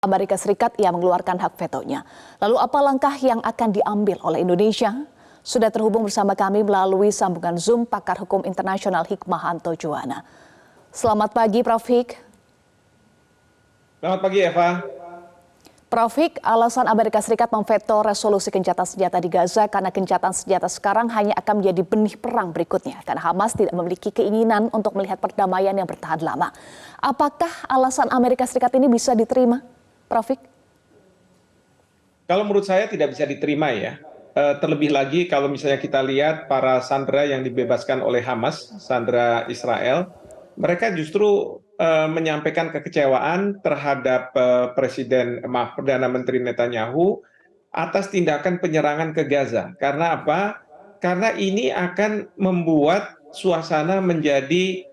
Amerika Serikat ia mengeluarkan hak vetonya. Lalu apa langkah yang akan diambil oleh Indonesia? Sudah terhubung bersama kami melalui sambungan Zoom pakar hukum internasional Hikmahanto Juwana. Selamat pagi Prof. Hik. Selamat pagi Eva. Prof. Hik, alasan Amerika Serikat memveto resolusi gencatan senjata di Gaza karena gencatan senjata sekarang hanya akan menjadi benih perang berikutnya karena Hamas tidak memiliki keinginan untuk melihat perdamaian yang bertahan lama. Apakah alasan Amerika Serikat ini bisa diterima, Prof. Hik? Kalau menurut saya tidak bisa diterima ya. Terlebih lagi kalau misalnya kita lihat para sandera yang dibebaskan oleh Hamas, sandera Israel, mereka justru menyampaikan kekecewaan terhadap Perdana Menteri Netanyahu atas tindakan penyerangan ke Gaza. Karena apa? Karena ini akan membuat suasana menjadi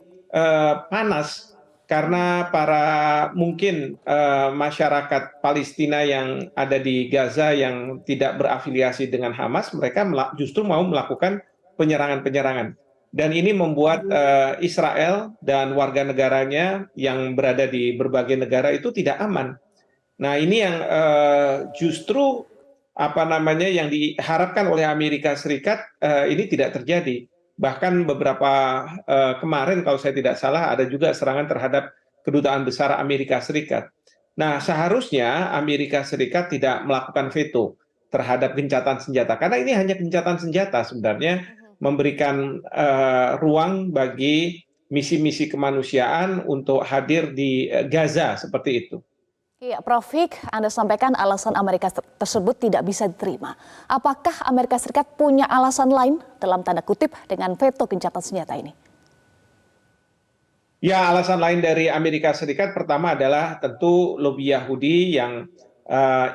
panas karena para mungkin masyarakat Palestina yang ada di Gaza yang tidak berafiliasi dengan Hamas, mereka justru mau melakukan penyerangan-penyerangan. Dan ini membuat Israel dan warga negaranya yang berada di berbagai negara itu tidak aman. Nah, ini yang justru yang diharapkan oleh Amerika Serikat ini tidak terjadi. Bahkan beberapa kemarin kalau saya tidak salah ada juga serangan terhadap kedutaan besar Amerika Serikat. Nah, seharusnya Amerika Serikat tidak melakukan veto terhadap gencatan senjata karena ini hanya gencatan senjata sebenarnya memberikan ruang bagi misi-misi kemanusiaan untuk hadir di Gaza seperti itu. Iya, Prof. Hik, Anda sampaikan alasan Amerika tersebut tidak bisa diterima. Apakah Amerika Serikat punya alasan lain dalam tanda kutip dengan veto gencatan senjata ini? Ya, alasan lain dari Amerika Serikat pertama adalah tentu lobi Yahudi yang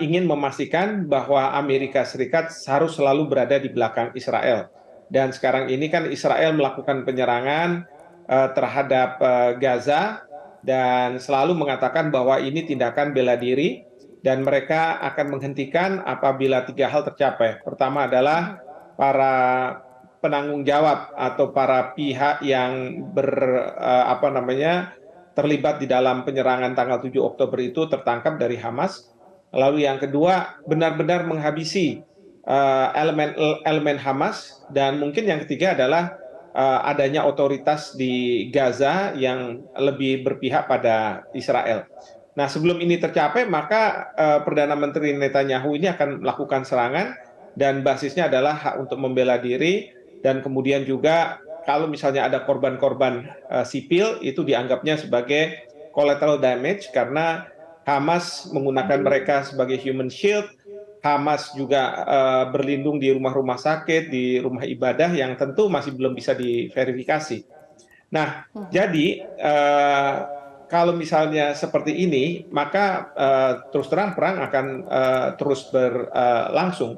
ingin memastikan bahwa Amerika Serikat harus selalu berada di belakang Israel. Dan sekarang ini kan Israel melakukan penyerangan terhadap Gaza dan selalu mengatakan bahwa ini tindakan bela diri dan mereka akan menghentikan apabila tiga hal tercapai. Pertama adalah para penanggung jawab atau para pihak yang terlibat di dalam penyerangan tanggal 7 Oktober itu tertangkap dari Hamas. Lalu yang kedua benar-benar menghabisi elemen Hamas, dan mungkin yang ketiga adalah adanya otoritas di Gaza yang lebih berpihak pada Israel. Nah, sebelum ini tercapai maka Perdana Menteri Netanyahu ini akan melakukan serangan dan basisnya adalah hak untuk membela diri, dan kemudian juga kalau misalnya ada korban-korban sipil itu dianggapnya sebagai collateral damage karena Hamas menggunakan mereka sebagai human shield. Hamas juga berlindung di rumah-rumah sakit, di rumah ibadah yang tentu masih belum bisa diverifikasi. Nah, jadi kalau misalnya seperti ini, maka terus terang perang akan terus berlangsung.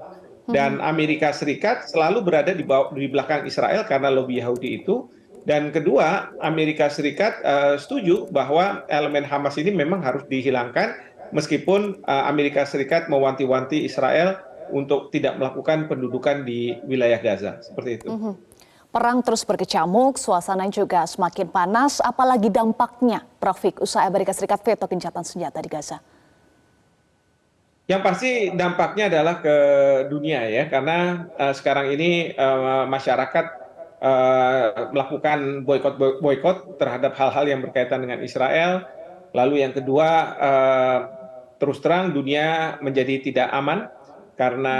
Dan Amerika Serikat selalu berada di belakang Israel karena lobi Yahudi itu. Dan kedua, Amerika Serikat setuju bahwa elemen Hamas ini memang harus dihilangkan meskipun Amerika Serikat mewanti-wanti Israel untuk tidak melakukan pendudukan di wilayah Gaza. Seperti itu. Perang terus berkecamuk, suasana juga semakin panas, apalagi dampaknya, Prof. Hik, usai Amerika Serikat veto gencatan senjata di Gaza. Yang pasti dampaknya adalah ke dunia ya, karena sekarang ini masyarakat melakukan boykot terhadap hal-hal yang berkaitan dengan Israel. Lalu yang kedua, terus terang dunia menjadi tidak aman karena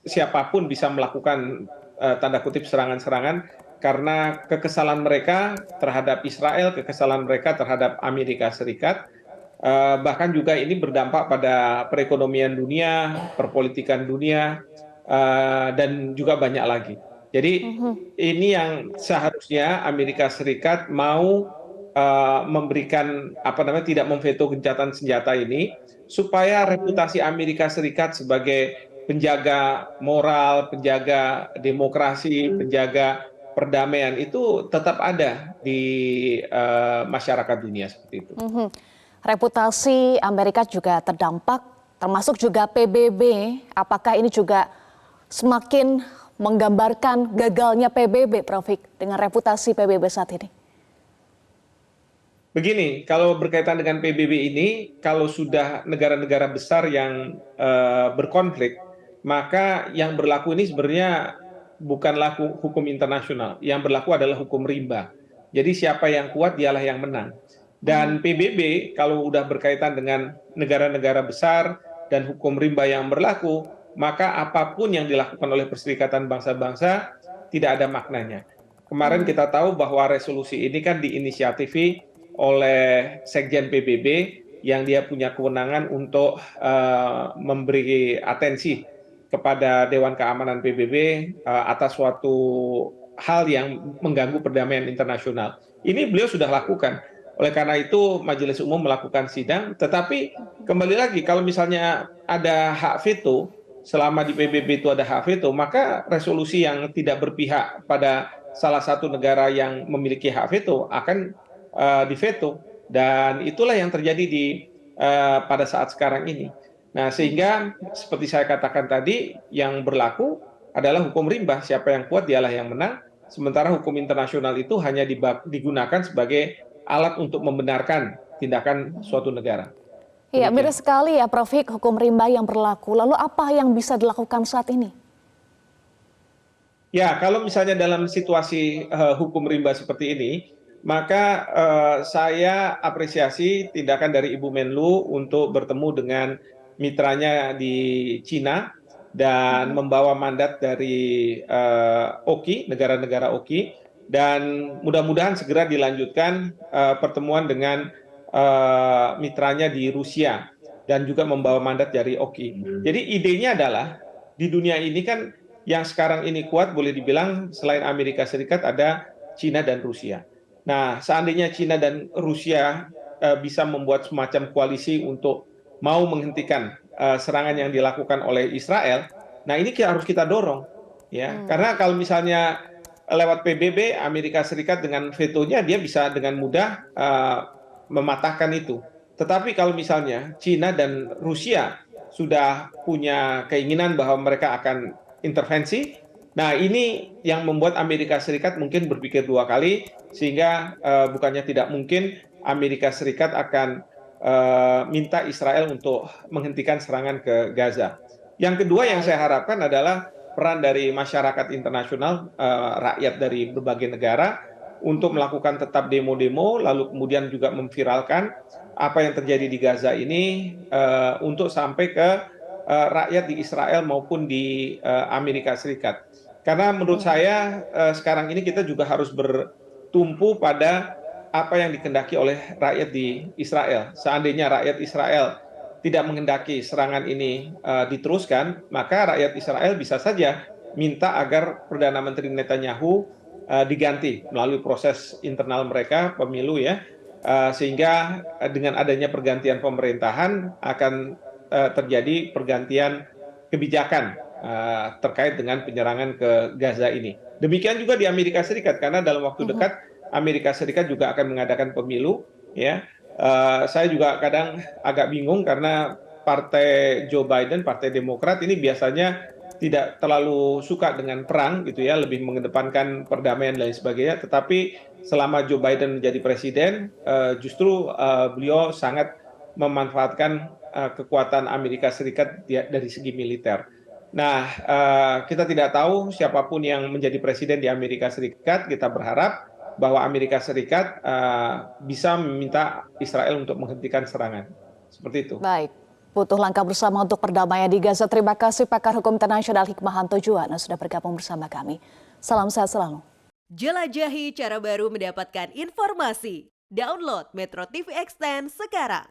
siapapun bisa melakukan tanda kutip serangan-serangan karena kekesalan mereka terhadap Israel, kekesalan mereka terhadap Amerika Serikat. Bahkan juga ini berdampak pada perekonomian dunia, perpolitikan dunia, dan juga banyak lagi. Jadi ini yang seharusnya Amerika Serikat mau memberikan tidak memveto gencatan senjata ini supaya reputasi Amerika Serikat sebagai penjaga moral, penjaga demokrasi, penjaga perdamaian itu tetap ada di masyarakat dunia seperti itu. Reputasi Amerika juga terdampak, termasuk juga PBB. Apakah ini juga semakin menggambarkan gagalnya PBB, Prof. Hik, dengan reputasi PBB saat ini? Begini, kalau berkaitan dengan PBB ini, kalau sudah negara-negara besar yang berkonflik, maka yang berlaku ini sebenarnya bukanlah hukum internasional. Yang berlaku adalah hukum rimba. Jadi siapa yang kuat dialah yang menang. Mhm. Dan PBB kalau udah berkaitan dengan negara-negara besar dan hukum rimba yang berlaku, maka apapun yang dilakukan oleh Perserikatan Bangsa-Bangsa tidak ada maknanya. Kemarin Hmm. kita tahu bahwa resolusi ini kan diinisiatifi oleh Sekjen PBB yang dia punya kewenangan untuk memberi atensi kepada Dewan Keamanan PBB atas suatu hal yang mengganggu perdamaian internasional. Ini beliau sudah lakukan. Oleh karena itu Majelis Umum melakukan sidang, tetapi kembali lagi kalau misalnya ada hak veto, selama di PBB itu ada hak veto, maka resolusi yang tidak berpihak pada salah satu negara yang memiliki hak veto akan diveto, dan itulah yang terjadi pada saat sekarang ini. Nah, sehingga seperti saya katakan tadi, yang berlaku adalah hukum rimba, siapa yang kuat dialah yang menang, sementara hukum internasional itu hanya digunakan sebagai alat untuk membenarkan tindakan suatu negara. Iya, Demikian. miris sekali ya Prof Hik hukum rimba yang berlaku. Lalu apa yang bisa dilakukan saat ini? Ya, kalau misalnya dalam situasi hukum rimba seperti ini, maka saya apresiasi tindakan dari Ibu Menlu untuk bertemu dengan mitranya di Cina dan Mhm. membawa mandat dari OKI, negara-negara OKI, dan mudah-mudahan segera dilanjutkan pertemuan dengan mitranya di Rusia dan juga membawa mandat dari OKI. Jadi idenya adalah di dunia ini kan yang sekarang ini kuat boleh dibilang selain Amerika Serikat ada Cina dan Rusia. Nah, seandainya Cina dan Rusia bisa membuat semacam koalisi untuk mau menghentikan serangan yang dilakukan oleh Israel, nah ini harus kita dorong, ya. Hmm. Karena kalau misalnya lewat PBB Amerika Serikat dengan vetonya dia bisa dengan mudah mematahkan itu. Tetapi kalau misalnya Cina dan Rusia sudah punya keinginan bahwa mereka akan intervensi. Nah, ini yang membuat Amerika Serikat mungkin berpikir dua kali, sehingga bukannya tidak mungkin Amerika Serikat akan minta Israel untuk menghentikan serangan ke Gaza. Yang kedua yang Baik. saya harapkan adalah peran dari masyarakat internasional, rakyat dari berbagai negara, untuk Mhm. melakukan tetap demo-demo, lalu kemudian juga memviralkan apa yang terjadi di Gaza ini untuk sampai ke rakyat di Israel maupun di Amerika Serikat. Karena menurut Hmm. saya sekarang ini kita juga harus bertumpu pada apa yang dikehendaki oleh rakyat di Israel. Seandainya rakyat Israel tidak menghendaki serangan ini diteruskan, maka rakyat Israel bisa saja minta agar Perdana Menteri Netanyahu diganti melalui proses internal mereka, pemilu ya, sehingga dengan adanya pergantian pemerintahan akan terjadi pergantian kebijakan terkait dengan penyerangan ke Gaza ini. Demikian juga di Amerika Serikat, karena dalam waktu Mhm. dekat Amerika Serikat juga akan mengadakan pemilu, ya. Saya juga kadang agak bingung karena partai Joe Biden, partai Demokrat ini biasanya tidak terlalu suka dengan perang gitu ya, lebih mengedepankan perdamaian dan lain sebagainya. Tetapi selama Joe Biden menjadi presiden, justru beliau sangat memanfaatkan kekuatan Amerika Serikat dari segi militer. Nah, kita tidak tahu siapapun yang menjadi presiden di Amerika Serikat, kita berharap bahwa Amerika Serikat bisa meminta Israel untuk menghentikan serangan. Seperti itu. Baik. Butuh langkah bersama untuk perdamaian di Gaza. Terima kasih pakar hukum internasional Hikmahanto Juwana sudah bergabung bersama kami. Salam sehat selalu. Jelajahi cara baru mendapatkan informasi. Download Metro TV Extend sekarang.